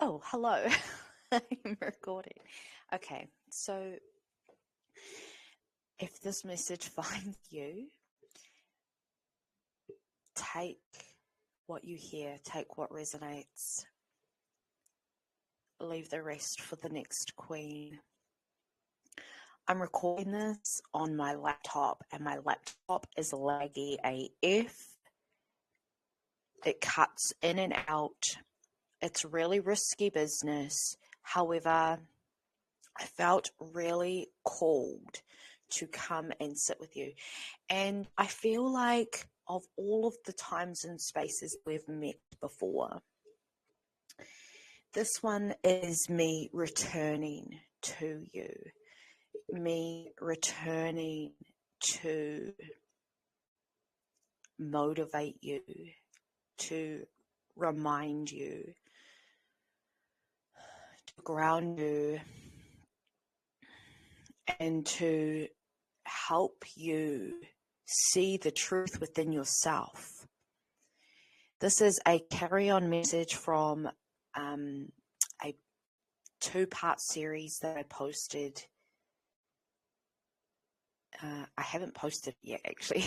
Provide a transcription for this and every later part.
Oh, hello. I'm recording. Okay, so if this message finds you, take what you hear, take what resonates, leave the rest for the next queen. I'm recording this on my laptop, and my laptop is laggy AF. It cuts in and out. It's really risky business. However, I felt really called to come and sit with you. And I feel like of all of the times and spaces we've met before, this one is me returning to you, me returning to motivate you, to remind you, to ground you, and to help you see the truth within yourself. This is a carry-on message from a two-part series that I posted. I haven't posted it yet, actually.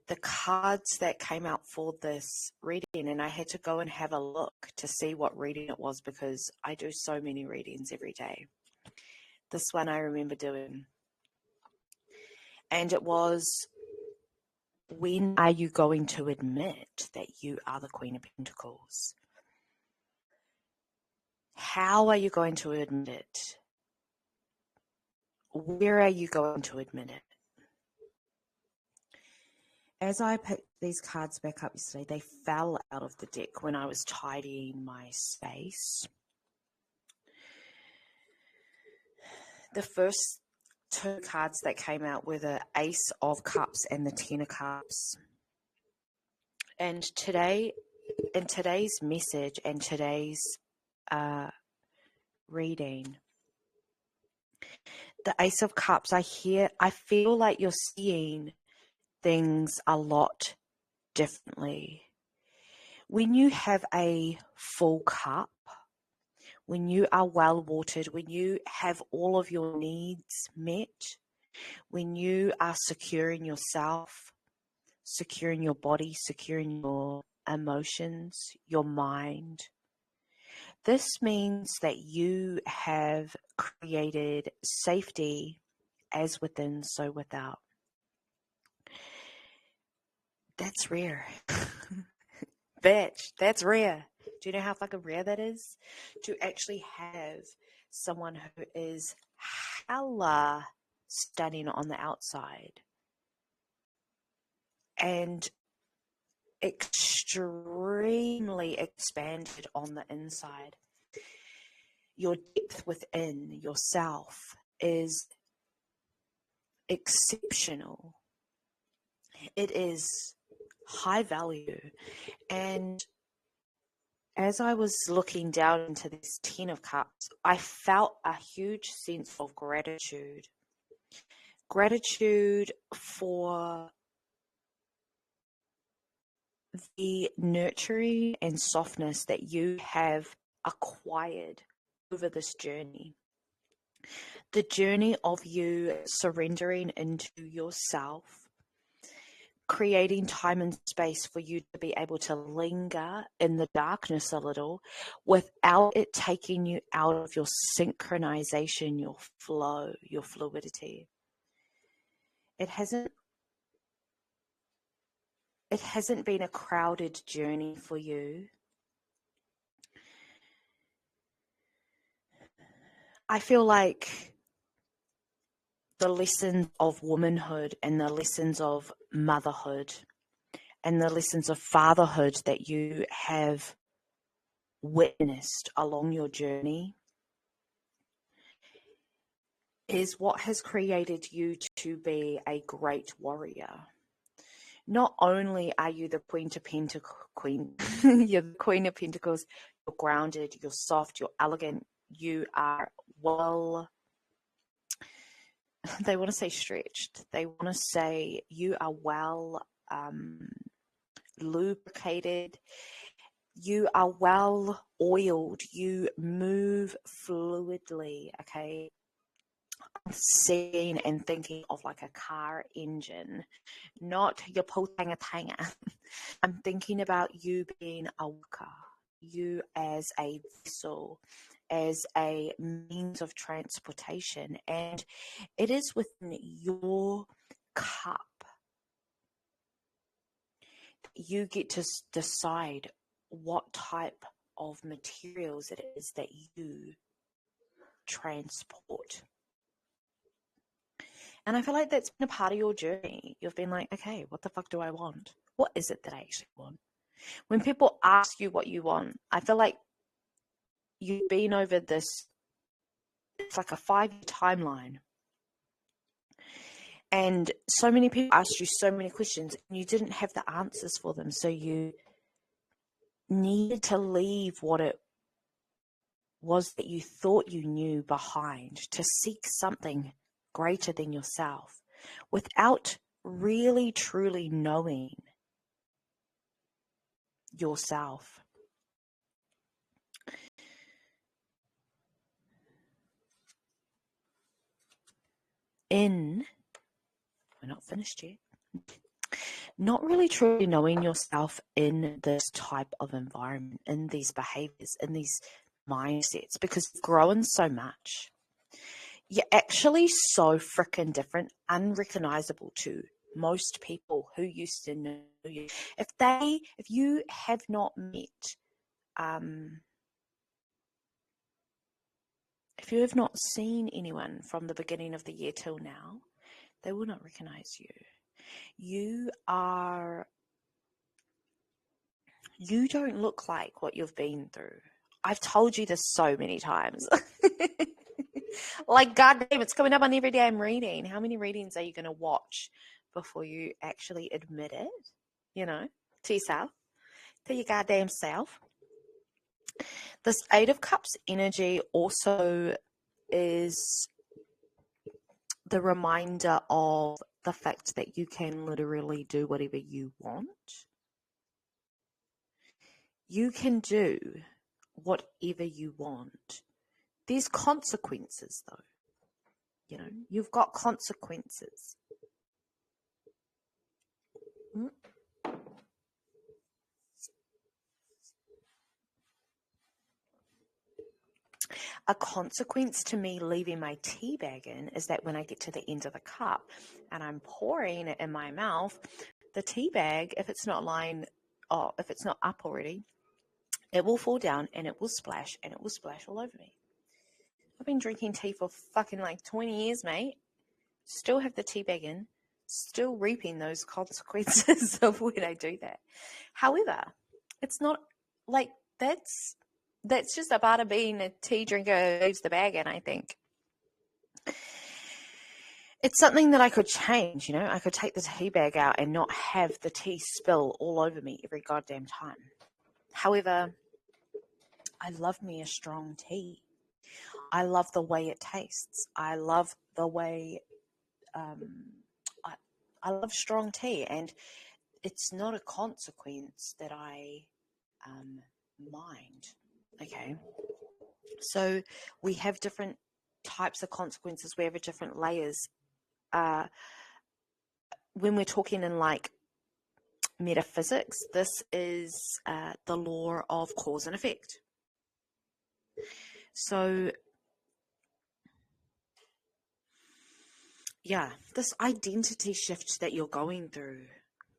The cards that came out for this reading, and I had to go and have a look to see what reading it was because I do so many readings every day. This one I remember doing. And it was, when are you going to admit that you are the Queen of Pentacles? How are you going to admit it? Where are you going to admit it? As I picked these cards back up yesterday, they fell out of the deck when I was tidying my space. The first two cards that came out were the Ace of Cups and the Ten of Cups. And today, in today's message and today's reading, the Ace of Cups, I feel like you're seeing things a lot differently. When you have a full cup, when you are well watered, when you have all of your needs met, when you are secure in yourself, secure in your body, secure in your emotions, your mind, this means that you have created safety as within, so without. That's rare. Bitch, that's rare. Do you know how fucking rare that is? To actually have someone who is hella stunning on the outside and extremely expanded on the inside. Your depth within yourself is exceptional. It is high value. And as I was looking down into this Ten of Cups, I felt a huge sense of gratitude. Gratitude for the nurturing and softness that you have acquired over this journey. The journey of you surrendering into yourself, creating time and space for you to be able to linger in the darkness a little without it taking you out of your synchronization, your flow, your fluidity. It hasn't been a crowded journey for you. I feel like the lessons of womanhood and the lessons of motherhood and the lessons of fatherhood that you have witnessed along your journey is what has created you to be a great warrior. Not only are you the Queen, you're the Queen of Pentacles, you're grounded, you're soft, you're elegant, you are well, they want to say stretched. They want to say you are well lubricated You are well oiled. You move fluidly, okay? I'm seeing and thinking of like a car engine, not your pultanga tanga. I'm thinking about you being a worker, you as a vessel, as a means of transportation, and it is within your cup. You get to decide what type of materials it is that you transport. And I feel like that's been a part of your journey. You've been like, okay, what the fuck do I want? What is it that I actually want? When people ask you what you want, I feel like you've been over this, it's like a 5-year timeline. And so many people asked you so many questions and you didn't have the answers for them. So you needed to leave what it was that you thought you knew behind to seek something greater than yourself without really truly knowing yourself. We're not finished yet. Not really truly knowing yourself in this type of environment, in these behaviors, in these mindsets, because you've grown so much. You're actually so freaking different, unrecognizable to most people who used to know you. If you have not met, if you have not seen anyone from the beginning of the year till now, they will not recognize you. You don't look like what you've been through. I've told you this so many times. Like, goddamn, it's coming up on every damn reading. How many readings are you going to watch before you actually admit it, to yourself, to your goddamn self? This 8 of Cups energy also is the reminder of the fact that you can literally do whatever you want. You can do whatever you want. There's consequences, though. You've got consequences. A consequence to me leaving my tea bag in is that when I get to the end of the cup and I'm pouring it in my mouth, the tea bag, if it's not up already, it will fall down and it will splash all over me. I've been drinking tea for fucking like 20 years, mate. Still have the tea bag in, still reaping those consequences of when I do that. However, it's not like that's just a part of being a tea drinker who leaves the bag in, I think. It's something that I could change, I could take the tea bag out and not have the tea spill all over me every goddamn time. However, I love me a strong tea. I love the way it tastes. I love the way I love strong tea, and it's not a consequence that I mind. Okay, so we have different types of consequences. We have different layers. When we're talking in like metaphysics, this is the law of cause and effect. So yeah, this identity shift that you're going through,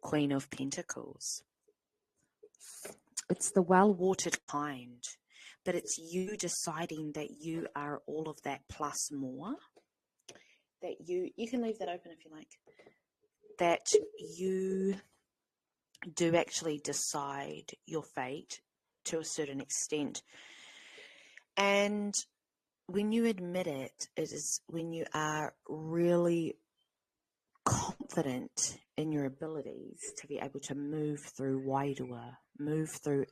Queen of Pentacles, it's the well-watered kind, but it's you deciding that you are all of that plus more, that you can leave that open if you like, that you do actually decide your fate to a certain extent. And when you admit it, it is when you are really confident in your abilities to be able to move through wairua, move through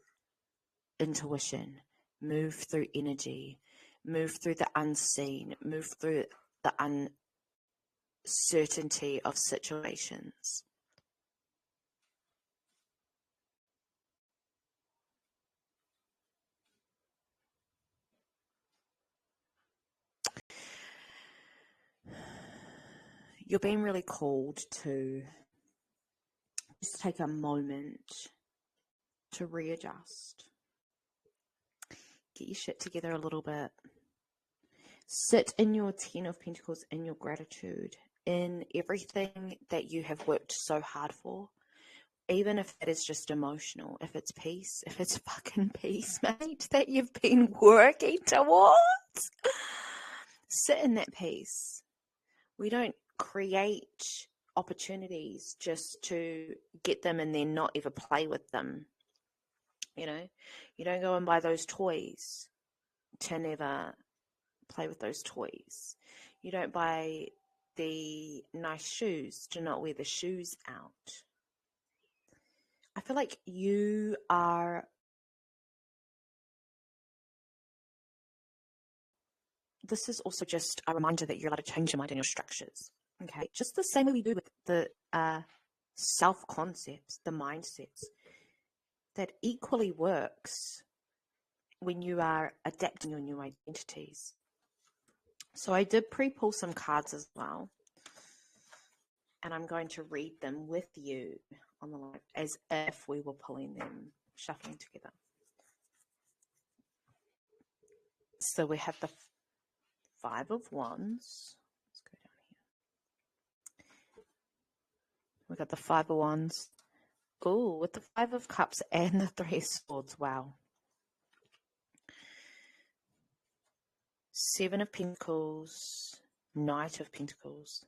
intuition, move through energy, move through the unseen, move through the uncertainty of situations. You're being really called to just take a moment to readjust. Get your shit together a little bit. Sit in your 10 of Pentacles, in your gratitude, in everything that you have worked so hard for. Even if it is just emotional, if it's peace, if it's fucking peace, mate, that you've been working towards. Sit in that peace. We don't create opportunities just to get them and then not ever play with them. You know, you don't go and buy those toys to never play with those toys. You don't buy the nice shoes to not wear the shoes out. I feel like you are this is also just a reminder that you're allowed to change your mind and your structures. Okay, just the same way we do with the self-concepts, the mindsets, that equally works when you are adapting your new identities. So I did pre-pull some cards as well, and I'm going to read them with you on the live as if we were pulling them, shuffling together. So we have the Five of Wands. Let's go down here. We got the Five of Wands. Oh, with the Five of Cups and the Three of Swords. Wow. Seven of Pentacles, Knight of Pentacles,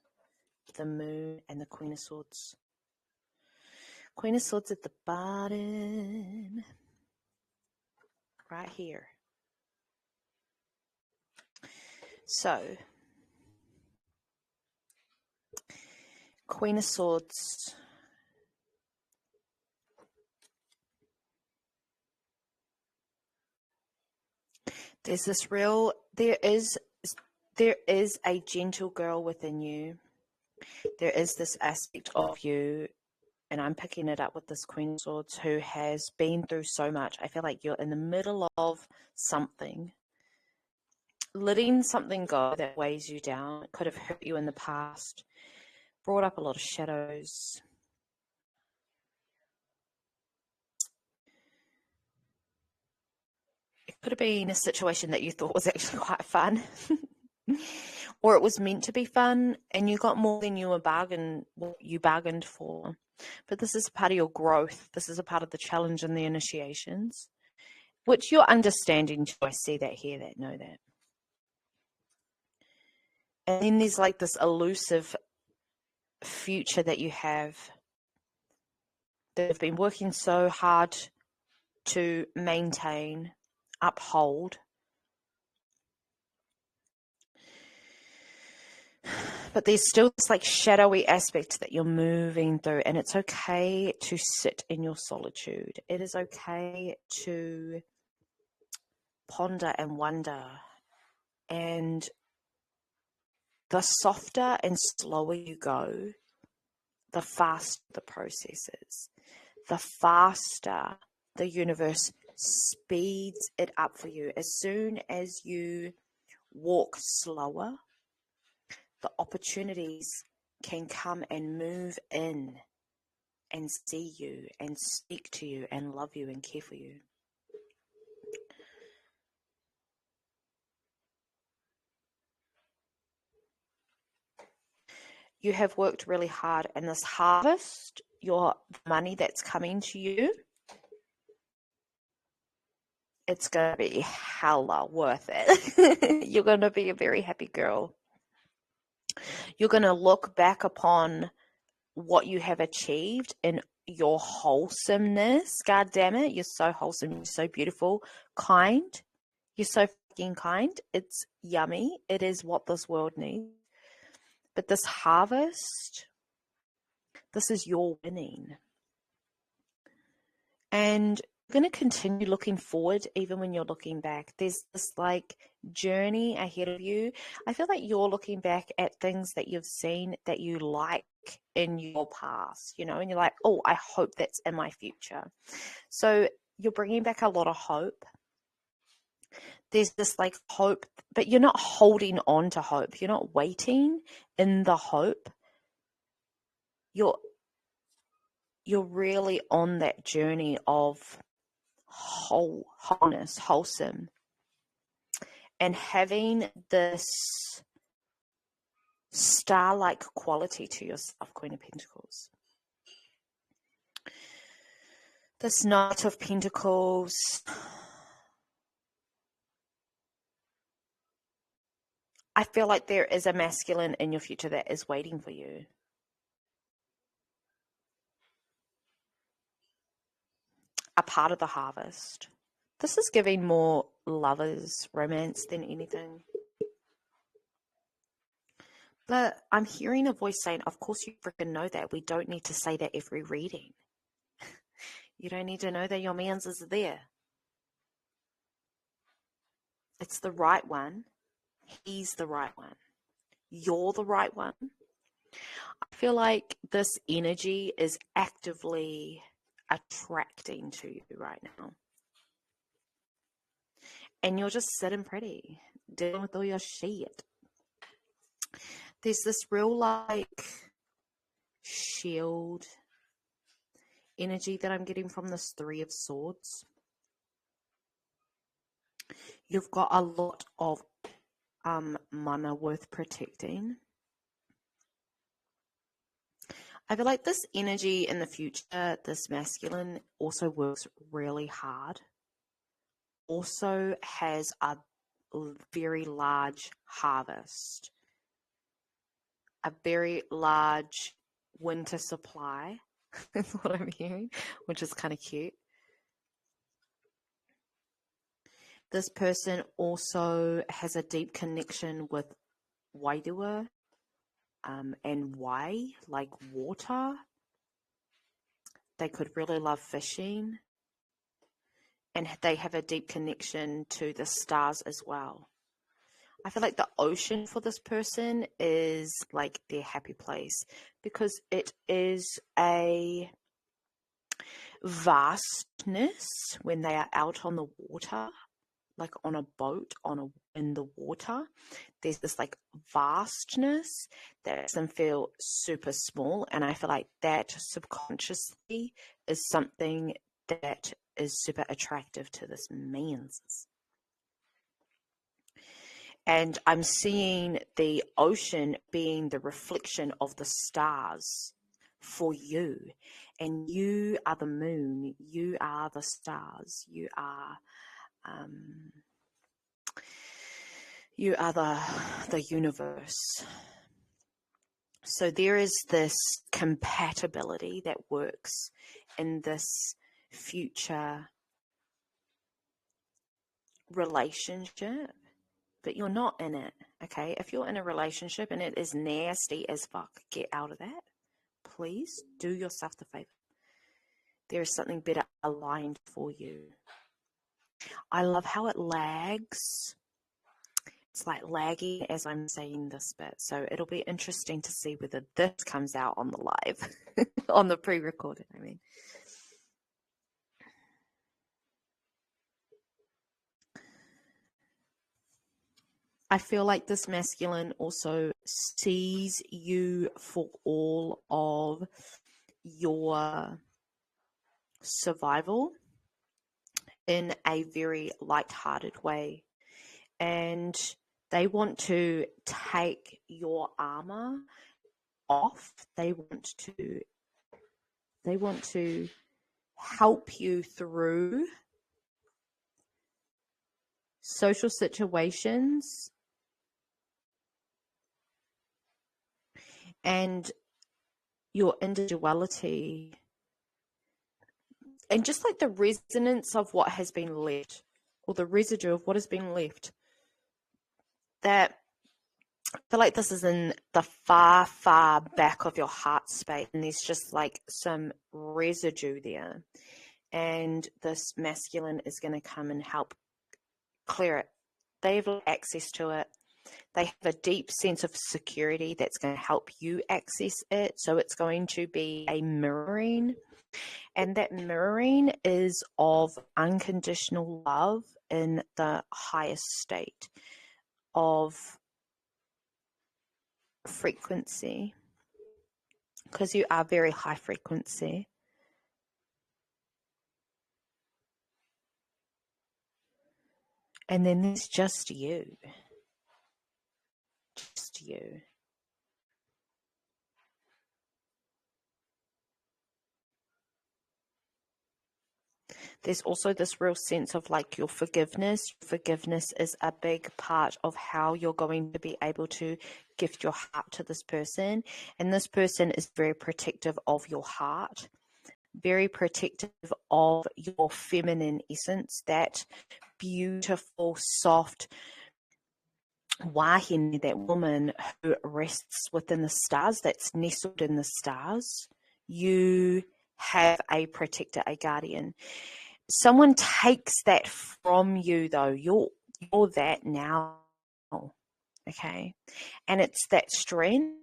the Moon, and the Queen of Swords. Queen of Swords at the bottom. Right here. So, Queen of Swords. There's this real, there is a gentle girl within you. There is this aspect of you, and I'm picking it up with this Queen of Swords, who has been through so much. I feel like you're in the middle of something. Letting something go that weighs you down. It could have hurt you in the past. Brought up a lot of shadows. It could have been a situation that you thought was actually quite fun. Or it was meant to be fun and you got more than you bargained for. But this is part of your growth. This is a part of the challenge and the initiations, which you're understanding. I see that, hear that, know that. And then there's like this elusive future that you have that have been working so hard to maintain, uphold. But there's still this like shadowy aspect that you're moving through, and it's okay to sit in your solitude. It is okay to ponder and wonder. And the softer and slower you go, the faster the process is. The faster the universe speeds it up for you. As soon as you walk slower, the opportunities can come and move in and see you and speak to you and love you and care for you. You have worked really hard, and this harvest, your money that's coming to you, it's going to be hella worth it. You're going to be a very happy girl. You're going to look back upon what you have achieved in your wholesomeness. God damn it. You're so wholesome. You're so beautiful. Kind. You're so fucking kind. It's yummy. It is what this world needs. But this harvest, this is your winning. And you're going to continue looking forward even when you're looking back. There's this like journey ahead of you. I feel like you're looking back at things that you've seen that you like in your past, you know, and you're like, oh, I hope that's in my future. So you're bringing back a lot of hope. There's this like hope, but you're not holding on to hope. You're not waiting in the hope. you're really on that journey of wholeness, wholesome, and having this star-like quality to yourself, Queen of Pentacles. This Knight of Pentacles, I feel like there is a masculine in your future that is waiting for you. A part of the harvest. This is giving more lovers romance than anything. But I'm hearing a voice saying, of course you freaking know that. We don't need to say that every reading. You don't need to know that your man's is there. It's the right one. He's the right one. You're the right one. I feel like this energy is actively attracting to you right now. And you're just sitting pretty, dealing with all your shit. There's this real like shield energy that I'm getting from this Three of Swords. You've got a lot of mana worth protecting. I feel like this energy in the future, this masculine, also works really hard. Also has a very large harvest. A very large winter supply. That's what I'm hearing, which is kind of cute. This person also has a deep connection with wairua and wai, like water. They could really love fishing. And they have a deep connection to the stars as well. I feel like the ocean for this person is like their happy place because it is a vastness when they are out on the water, like on a boat in the water. There's this like vastness that makes them feel super small, and I feel like that subconsciously is something that is super attractive to this man's. And I'm seeing the ocean being the reflection of the stars for you. And you are the moon. You are the stars. You are the universe. So there is this compatibility that works in this future relationship. But you're not in it, okay? If you're in a relationship and it is nasty as fuck, get out of that. Please do yourself the favor. There is something better aligned for you. I love how it lags. It's like lagging as I'm saying this bit. So it'll be interesting to see whether this comes out on the live, on the pre-recorded, I mean. I feel like this masculine also sees you for all of your survival in a very light-hearted way. And they want to take your armor off. They want to help you through social situations and your individuality, and just like the resonance of what has been left, or the residue of what has been left, that I feel like this is in the far, far back of your heart space, and there's just like some residue there. And this masculine is going to come and help clear it. They have access to it. They have a deep sense of security that's going to help you access it. So it's going to be a mirroring. And that mirroring is of unconditional love in the highest state of frequency. because you are very high frequency. And then there's just you. Just you. There's also this real sense of like your forgiveness. Forgiveness is a big part of how you're going to be able to gift your heart to this person. And this person is very protective of your heart, very protective of your feminine essence, that beautiful, soft wahine, that woman who rests within the stars, that's nestled in the stars. You have a protector, a guardian. Someone takes that from you, though. You're that now, okay? And it's that strength,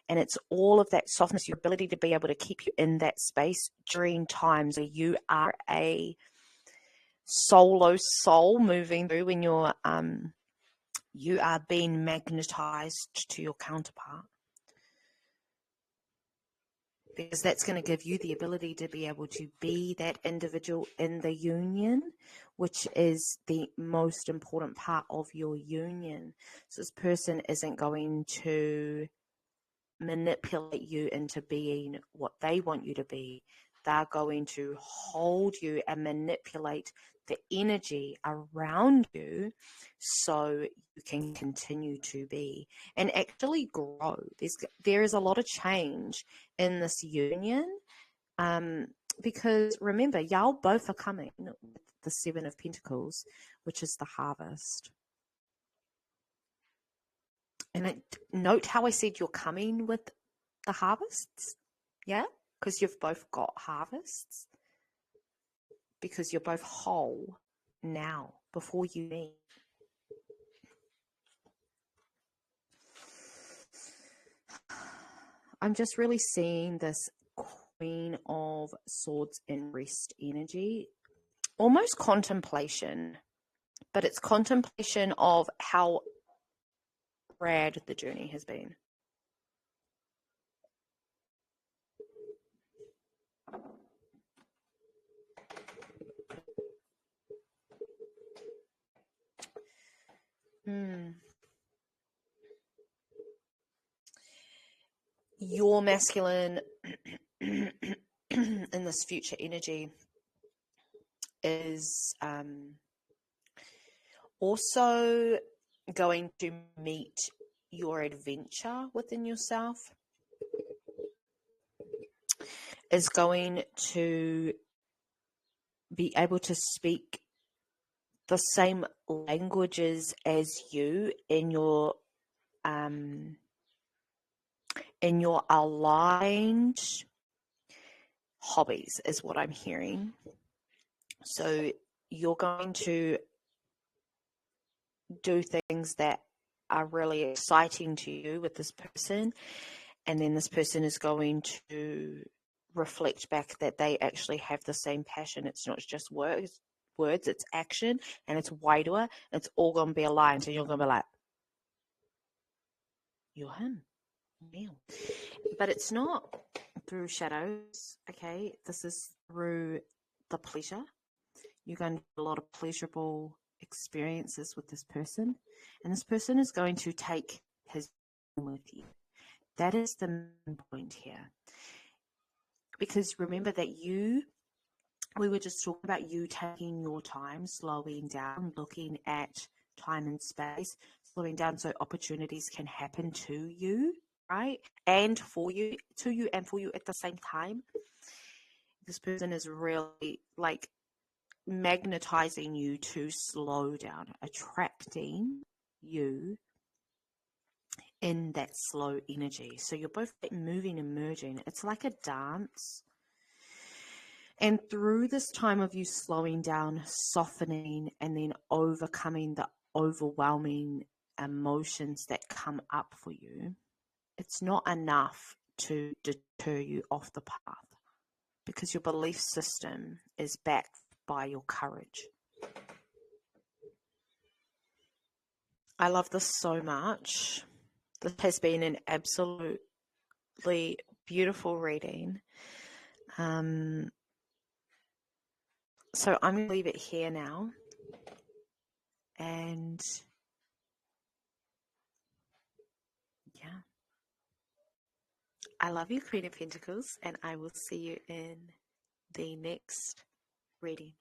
and it's all of that softness, your ability to be able to keep you in that space during times where you are a solo soul moving through, when you are being magnetized to your counterpart. Because that's going to give you the ability to be able to be that individual in the union, which is the most important part of your union. So this person isn't going to manipulate you into being what they want you to be. They're going to hold you and manipulate the energy around you so you can continue to be and actually grow. There is a lot of change in this union, because remember, y'all both are coming with the Seven of Pentacles, which is the harvest. And note how I said you're coming with the harvests, yeah? Because you've both got harvests. Because you're both whole now, before you meet. I'm just really seeing this Queen of Swords and Rest energy. Almost contemplation. But it's contemplation of how rad the journey has been. Your masculine in this future energy is also going to meet your adventure within yourself, is going to be able to speak the same languages as you in your aligned hobbies, is what I'm hearing. So you're going to do things that are really exciting to you with this person, and then this person is going to reflect back that they actually have the same passion. It's not just words, it's action, and it's wairua. It's all going to be aligned, and you're going to be like, you're him. Yeah. But it's not through shadows, okay? This is through the pleasure. You're going to have a lot of pleasurable experiences with this person, and this person is going to take his with you. That is the main point here. Because remember that we were just talking about you taking your time, slowing down, looking at time and space, slowing down so opportunities can happen to you, right? And for you, to you and for you at the same time. This person is really like magnetizing you to slow down, attracting you in that slow energy. So you're both moving and merging. It's like a dance. And through this time of you slowing down, softening, and then overcoming the overwhelming emotions that come up for you, it's not enough to deter you off the path, because your belief system is backed by your courage. I love this so much. This has been an absolute absolutely beautiful reading. So I'm going to leave it here now. And yeah. I love you, Queen of Pentacles, and I will see you in the next reading.